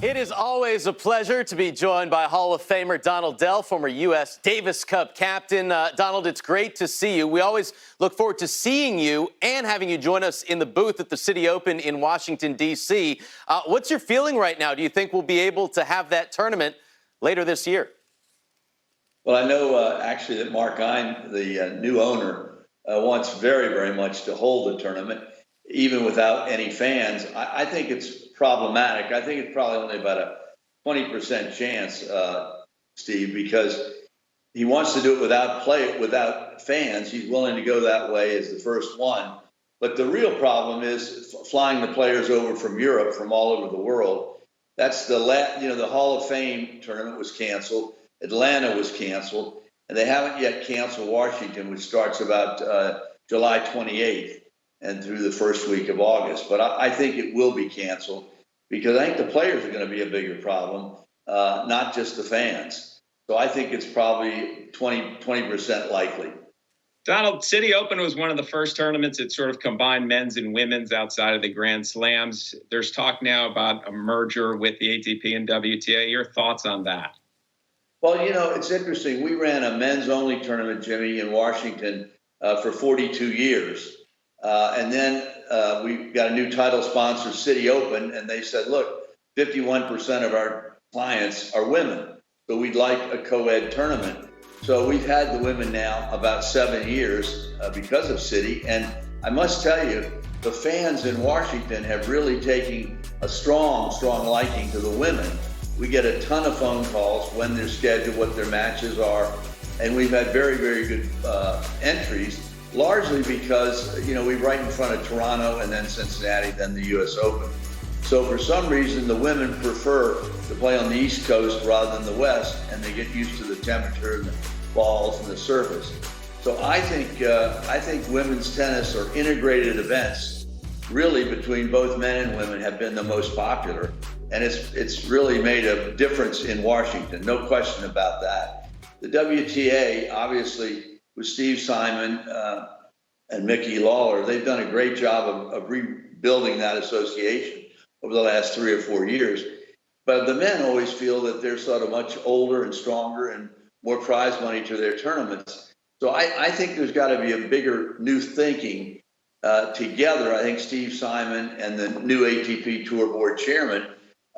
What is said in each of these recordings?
It is always a pleasure to be joined by Hall of Famer Donald Dell, former U.S. Davis Cup captain. Donald, it's great to see you. We always look forward to seeing you and having you join us in the booth at the Citi Open in Washington, D.C. What's your feeling right now? Do you think we'll be able to have that tournament later this year? Well, I know actually that Mark Ein, the new owner, wants very, very much to hold the tournament, even without any fans. I think it's problematic. I think it's probably only about a 20% chance, Steve, because he wants to do it without fans. He's willing to go that way as the first one. But the real problem is flying the players over from Europe, from all over the world. That's the Hall of Fame tournament was canceled. Atlanta was canceled, and they haven't yet canceled Washington, which starts about July 28th and through the first week of August. But I think it will be canceled because I think the players are going to be a bigger problem, not just the fans. So I think it's probably 20% likely. Donald, Citi Open was one of the first tournaments that sort of combined men's and women's outside of the Grand Slams. There's talk now about a merger with the ATP and WTA. Your thoughts on that? Well, it's interesting. We ran a men's-only tournament, Jimmy, in Washington for 42 years. And then we got a new title sponsor, Citi Open, and they said, look, 51% of our clients are women, so we'd like a co-ed tournament. So we've had the women now about 7 years because of Citi. And I must tell you, the fans in Washington have really taken a strong, strong liking to the women. We get a ton of phone calls when they're scheduled, what their matches are. And we've had very, very good entries, largely because, we're right in front of Toronto and then Cincinnati, then the U.S. Open. So for some reason, the women prefer to play on the East Coast rather than the West, and they get used to the temperature and the balls and the surface. So I think women's tennis or integrated events, really between both men and women, have been the most popular. And it's really made a difference in Washington, no question about that. The WTA, obviously, with Steve Simon and Mickey Lawler, they've done a great job of rebuilding that association over the last 3 or 4 years. But the men always feel that they're sort of much older and stronger and more prize money to their tournaments. So I think there's got to be a bigger new thinking together. I think Steve Simon and the new ATP Tour Board chairman,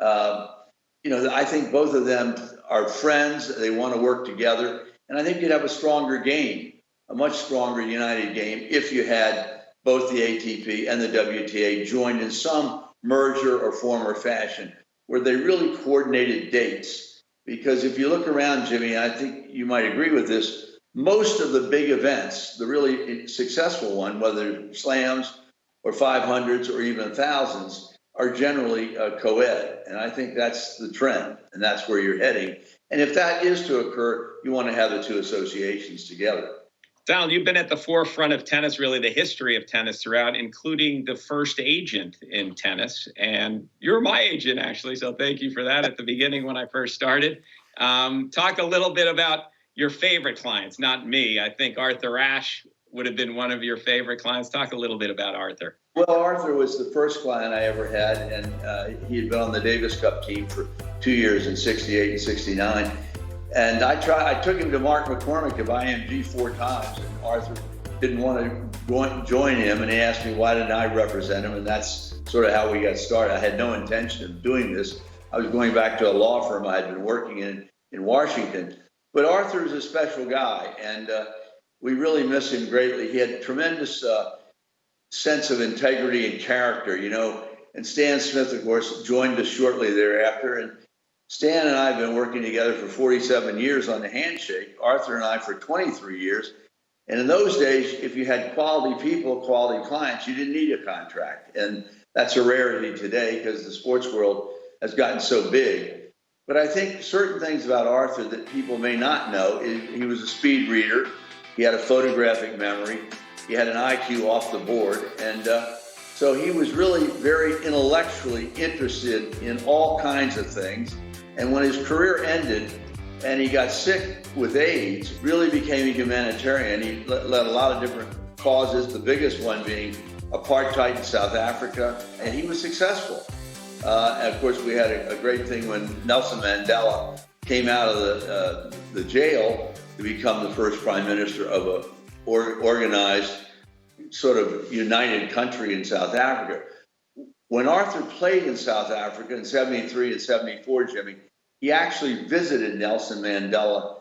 I think both of them are friends. They want to work together. And I think you'd have a stronger game, a much stronger united game, if you had both the ATP and the WTA joined in some merger or form or fashion where they really coordinated dates. Because if you look around, Jimmy, I think you might agree with this, most of the big events, the really successful one, whether slams or 500s or even thousands, are generally co-ed. And I think that's the trend, and that's where you're heading. And if that is to occur, you want to have the two associations together. Donald, you've been at the forefront of tennis, really the history of tennis throughout, including the first agent in tennis. And you're my agent, actually, so thank you for that at the beginning when I first started. Talk a little bit about your favorite clients, not me. I think Arthur Ashe would have been one of your favorite clients. Talk a little bit about Arthur. Well, Arthur was the first client I ever had, and he had been on the Davis Cup team for 2 years in '68 and '69. And I took him to Mark McCormick of IMG 4 times, and Arthur didn't want to join him, and he asked me why didn't I represent him, and that's sort of how we got started. I had no intention of doing this. I was going back to a law firm I had been working in Washington. But Arthur is a special guy, and we really miss him greatly. He had a tremendous sense of integrity and character, and Stan Smith, of course, joined us shortly thereafter. And Stan and I have been working together for 47 years on the handshake, Arthur and I for 23 years. And in those days, if you had quality people, quality clients, you didn't need a contract. And that's a rarity today because the sports world has gotten so big. But I think certain things about Arthur that people may not know is he was a speed reader. He had a photographic memory. He had an IQ off the board. And so he was really very intellectually interested in all kinds of things. And when his career ended and he got sick with AIDS, really became a humanitarian. He led a lot of different causes, the biggest one being apartheid in South Africa, and he was successful. And of course, we had a great thing when Nelson Mandela came out of the jail to become the first prime minister of a organized, sort of united country in South Africa. When Arthur played in South Africa in 73 and 74, Jimmy, he actually visited Nelson Mandela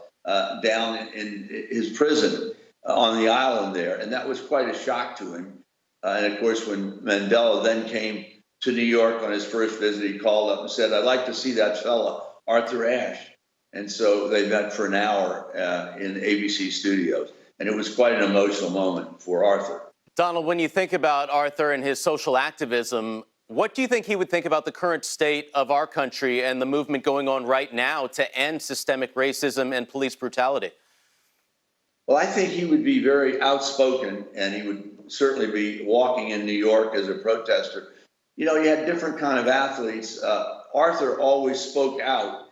down in his prison on the island there. And that was quite a shock to him. And of course, when Mandela then came to New York on his first visit, he called up and said, "I'd like to see that fella, Arthur Ashe." And so they met for an hour in ABC studios. And it was quite an emotional moment for Arthur. Donald, when you think about Arthur and his social activism, what do you think he would think about the current state of our country and the movement going on right now to end systemic racism and police brutality? Well, I think he would be very outspoken, and he would certainly be walking in New York as a protester. You know, you had different kind of athletes. Arthur always spoke out.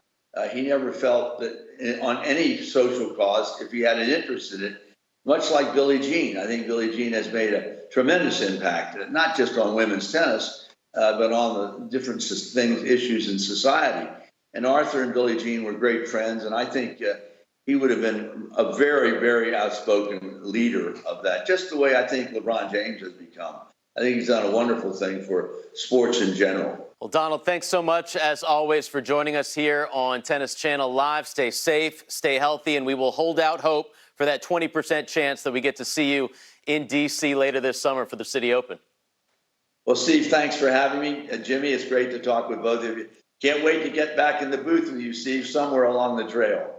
He never felt that on any social cause, if he had an interest in it, much like Billie Jean. I think Billie Jean has made a tremendous impact, not just on women's tennis, but on the different things, issues in society. And Arthur and Billie Jean were great friends, and I think he would have been a very, very outspoken leader of that, just the way I think LeBron James has become. I think he's done a wonderful thing for sports in general. Well, Donald, thanks so much, as always, for joining us here on Tennis Channel Live. Stay safe, stay healthy, and we will hold out hope for that 20% chance that we get to see you in D.C. later this summer for the Citi Open. Well, Steve, thanks for having me. Jimmy, it's great to talk with both of you. Can't wait to get back in the booth with you, Steve, somewhere along the trail.